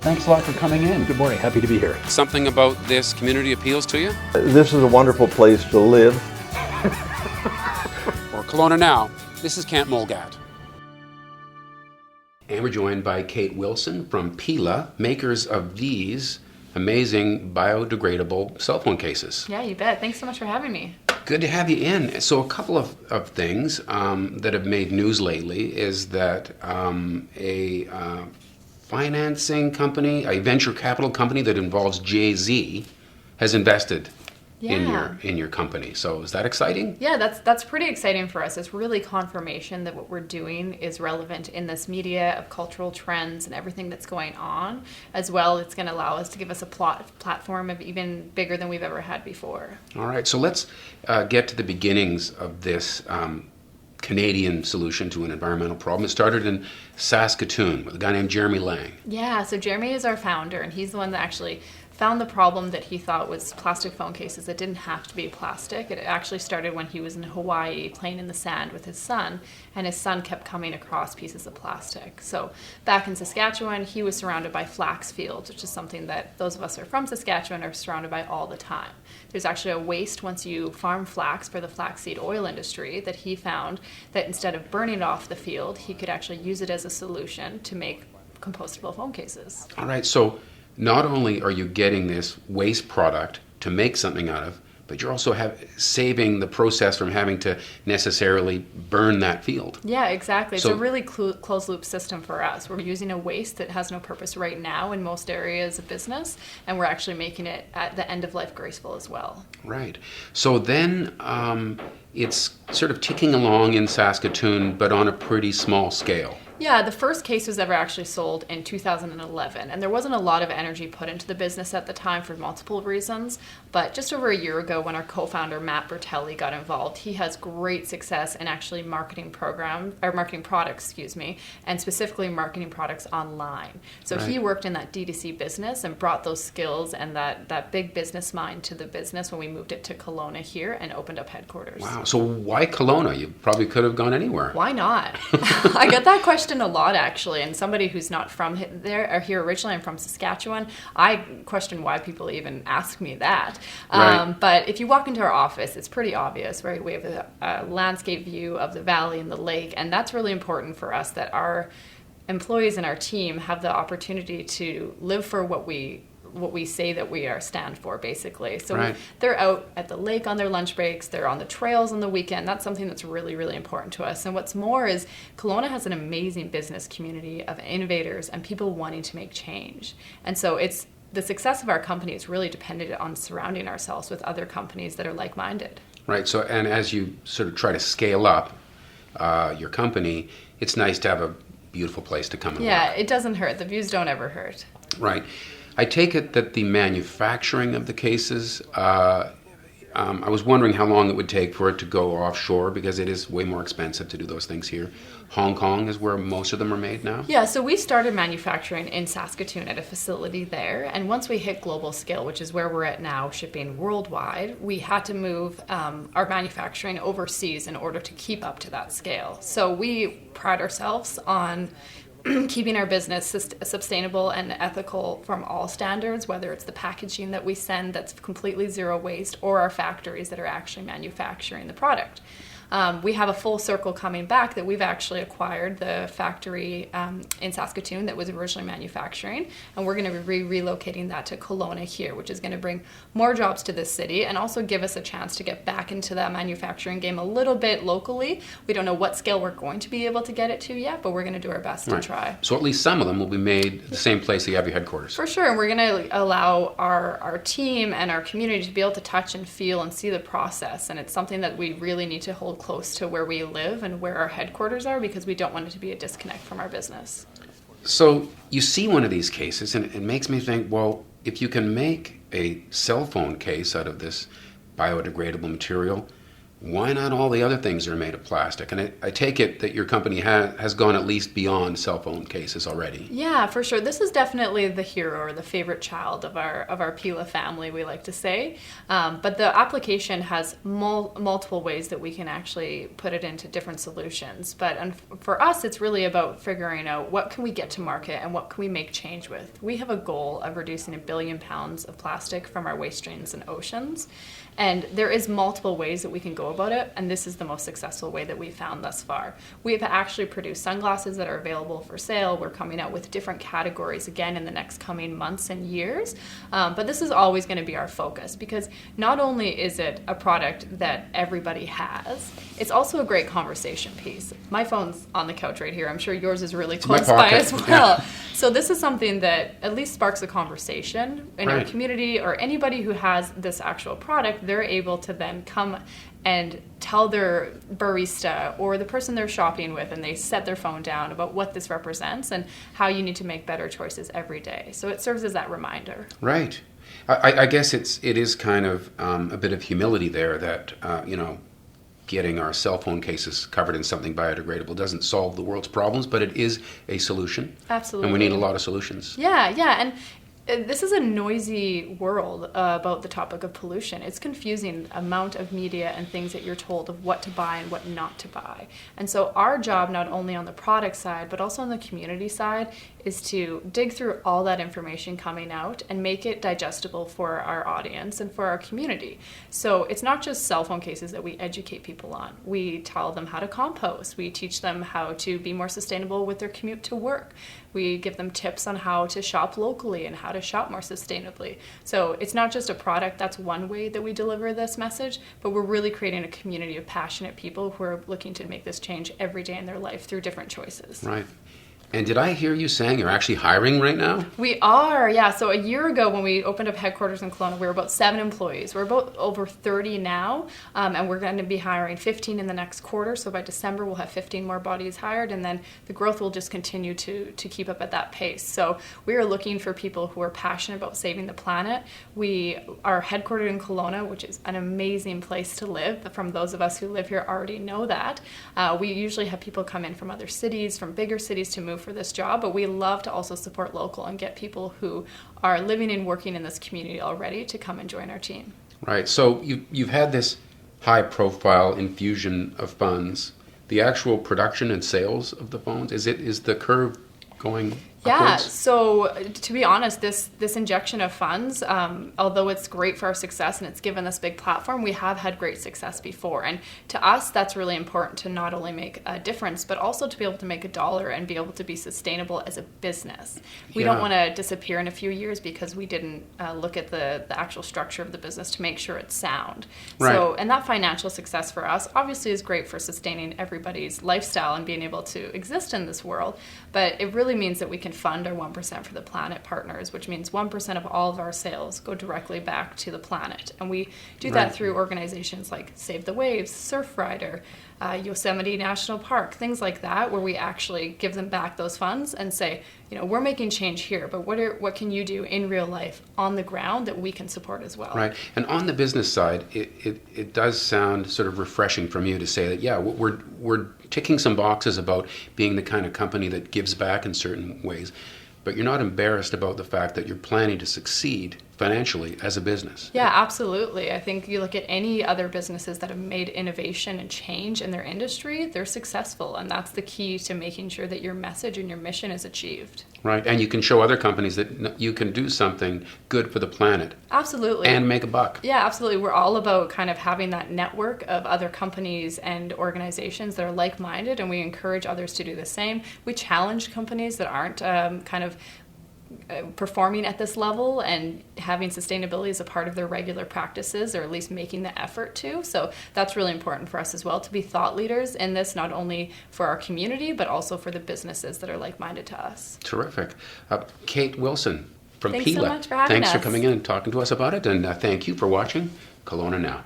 Thanks a lot for coming in. Good morning. Happy to be here. Something about this community appeals to you? This is a wonderful place to live. For Kelowna Now, this is Camp Mulgat. And we're joined by Kate Wilson from Pela, makers of these amazing biodegradable cell phone cases. Yeah, you bet. Thanks so much for having me. Good to have you in. So a couple of things that have made news lately is that a financing company, a venture capital company that involves Jay-Z has invested in your company. So is that exciting? Yeah, that's pretty exciting for us. It's really confirmation that what we're doing is relevant in this media of cultural trends and everything that's going on. As well, it's going to allow us to give us a platform of even bigger than we've ever had before. All right, so let's get to the beginnings of this Canadian solution to an environmental problem. It started in Saskatoon with a guy named Jeremy Lang. Yeah, so Jeremy is our founder, and he's the one that actually found the problem that he thought was plastic phone cases that didn't have to be plastic. It actually started when he was in Hawaii playing in the sand with his son, and his son kept coming across pieces of plastic. So back in Saskatchewan, he was surrounded by flax fields, which is something that those of us who are from Saskatchewan are surrounded by all the time. There's actually a waste once you farm flax for the flaxseed oil industry that he found that instead of burning it off the field, he could actually use it as a solution to make compostable phone cases. All right, so not only are you getting this waste product to make something out of, but you're also saving the process from having to necessarily burn that field. Yeah, exactly. So, it's a really closed loop system for us. We're using a waste that has no purpose right now in most areas of business, and we're actually making it at the end of life graceful as well. Right. So then it's sort of ticking along in Saskatoon, but on a pretty small scale. Yeah, the first case was ever actually sold in 2011, and there wasn't a lot of energy put into the business at the time for multiple reasons, but just over a year ago when our co-founder Matt Bertelli got involved, he has great success in actually marketing products, and specifically marketing products online. So He worked in that D2C business and brought those skills and that big business mind to the business when we moved it to Kelowna here and opened up headquarters. Wow, so why Kelowna? You probably could have gone anywhere. Why not? I get that question a lot, actually, and somebody who's not from there or here originally, I'm from Saskatchewan, I question why people even ask me that. Right. But if you walk into our office, it's pretty obvious, right? We have a landscape view of the valley and the lake, and that's really important for us, that our employees and our team have the opportunity to live for what we say that we are stand for, basically. So they're out at the lake on their lunch breaks, they're on the trails on the weekend. That's something that's really, really important to us. And what's more is Kelowna has an amazing business community of innovators and people wanting to make change. And so it's the success of our company is really dependent on surrounding ourselves with other companies that are like-minded. Right, so and as you sort of try to scale up your company, it's nice to have a beautiful place to come and work. Yeah, it doesn't hurt. The views don't ever hurt. Right. I take it that the manufacturing of the cases, I was wondering how long it would take for it to go offshore, because it is way more expensive to do those things here. Hong Kong is where most of them are made now? Yeah, so we started manufacturing in Saskatoon at a facility there, and once we hit global scale, which is where we're at now, shipping worldwide, we had to move our manufacturing overseas in order to keep up to that scale. So we pride ourselves on keeping our business sustainable and ethical from all standards, whether it's the packaging that we send that's completely zero waste or our factories that are actually manufacturing the product. We have a full circle coming back that we've actually acquired the factory in Saskatoon that was originally manufacturing, and we're going to be relocating that to Kelowna here, which is going to bring more jobs to this city and also give us a chance to get back into that manufacturing game a little bit locally. We don't know what scale we're going to be able to get it to yet, but we're going to do our best to try. So at least some of them will be made at the same place that you have your headquarters. For sure, and we're going to allow our team and our community to be able to touch and feel and see the process, and it's something that we really need to hold close to where we live and where our headquarters are, because we don't want it to be a disconnect from our business. So you see one of these cases and it makes me think, well, if you can make a cell phone case out of this biodegradable material, why not all the other things that are made of plastic? And I take it that your company has gone at least beyond cell phone cases already. Yeah, for sure. This is definitely the hero or the favorite child of our Pela family, we like to say. But the application has multiple ways that we can actually put it into different solutions. But for us, it's really about figuring out what can we get to market and what can we make change with. We have a goal of reducing 1 billion pounds of plastic from our waste streams and oceans. And there is multiple ways that we can go about it, and this is the most successful way that we've found thus far. We have actually produced sunglasses that are available for sale. We're coming out with different categories again in the next coming months and years. But this is always going to be our focus, because not only is it a product that everybody has, it's also a great conversation piece. My phone's on the couch right here. I'm sure yours is really close by as well. Yeah. So this is something that at least sparks a conversation in our community, or anybody who has this actual product. They're able to then come and tell their barista or the person they're shopping with, and they set their phone down, about what this represents and how you need to make better choices every day. So it serves as that reminder. Right. I guess it is kind of a bit of humility there that, getting our cell phone cases covered in something biodegradable doesn't solve the world's problems, but it is a solution. Absolutely. And we need a lot of solutions. Yeah. And this is a noisy world about the topic of pollution. It's confusing amount of media and things that you're told of what to buy and what not to buy. And so our job, not only on the product side, but also on the community side, is to dig through all that information coming out and make it digestible for our audience and for our community. So it's not just cell phone cases that we educate people on. We tell them how to compost. We teach them how to be more sustainable with their commute to work. We give them tips on how to shop locally and how to shop more sustainably. So it's not just a product. That's one way that we deliver this message, but we're really creating a community of passionate people who are looking to make this change every day in their life through different choices. Right. And did I hear you saying you're actually hiring right now? We are, yeah. So a year ago when we opened up headquarters in Kelowna, we were about 7 employees. We're about over 30 now, and we're going to be hiring 15 in the next quarter. So by December, we'll have 15 more bodies hired, and then the growth will just continue to keep up at that pace. So we are looking for people who are passionate about saving the planet. We are headquartered in Kelowna, which is an amazing place to live. From those of us who live here already know that. We usually have people come in from other cities, from bigger cities, to move for this job, but we love to also support local and get people who are living and working in this community already to come and join our team. Right. So you've had this high-profile infusion of funds. The actual production and sales of the phones, is the curve going Yeah, upwards? so to be honest, this injection of funds, although it's great for our success and it's given us big platform, we have had great success before. And to us, that's really important to not only make a difference, but also to be able to make $1 and be able to be sustainable as a business. We don't want to disappear in a few years because we didn't look at the actual structure of the business to make sure it's sound. Right. So, and that financial success for us obviously is great for sustaining everybody's lifestyle and being able to exist in this world, but it really means that we can fund our 1% for the planet partners, which means 1% of all of our sales go directly back to the planet. And we do that through organizations like Save the Waves, Surfrider, Yosemite National Park, things like that, where we actually give them back those funds and say, we're making change here, but what can you do in real life on the ground that we can support as well? Right. And on the business side, it does sound sort of refreshing from you to say that, we're ticking some boxes about being the kind of company that gives back in certain ways, but you're not embarrassed about the fact that you're planning to succeed financially as a business. Yeah, absolutely. I think you look at any other businesses that have made innovation and change in their industry, they're successful. And that's the key to making sure that your message and your mission is achieved. Right. And you can show other companies that you can do something good for the planet. Absolutely. And make a buck. Yeah, absolutely. We're all about kind of having that network of other companies and organizations that are like-minded, and we encourage others to do the same. We challenge companies that aren't kind of performing at this level and having sustainability as a part of their regular practices, or at least making the effort to. So that's really important for us as well, to be thought leaders in this, not only for our community, but also for the businesses that are like-minded to us. Terrific. Kate Wilson from Thanks Pela. so much for having Thanks us. for coming in and talking to us about it, and thank you for watching Kelowna Now.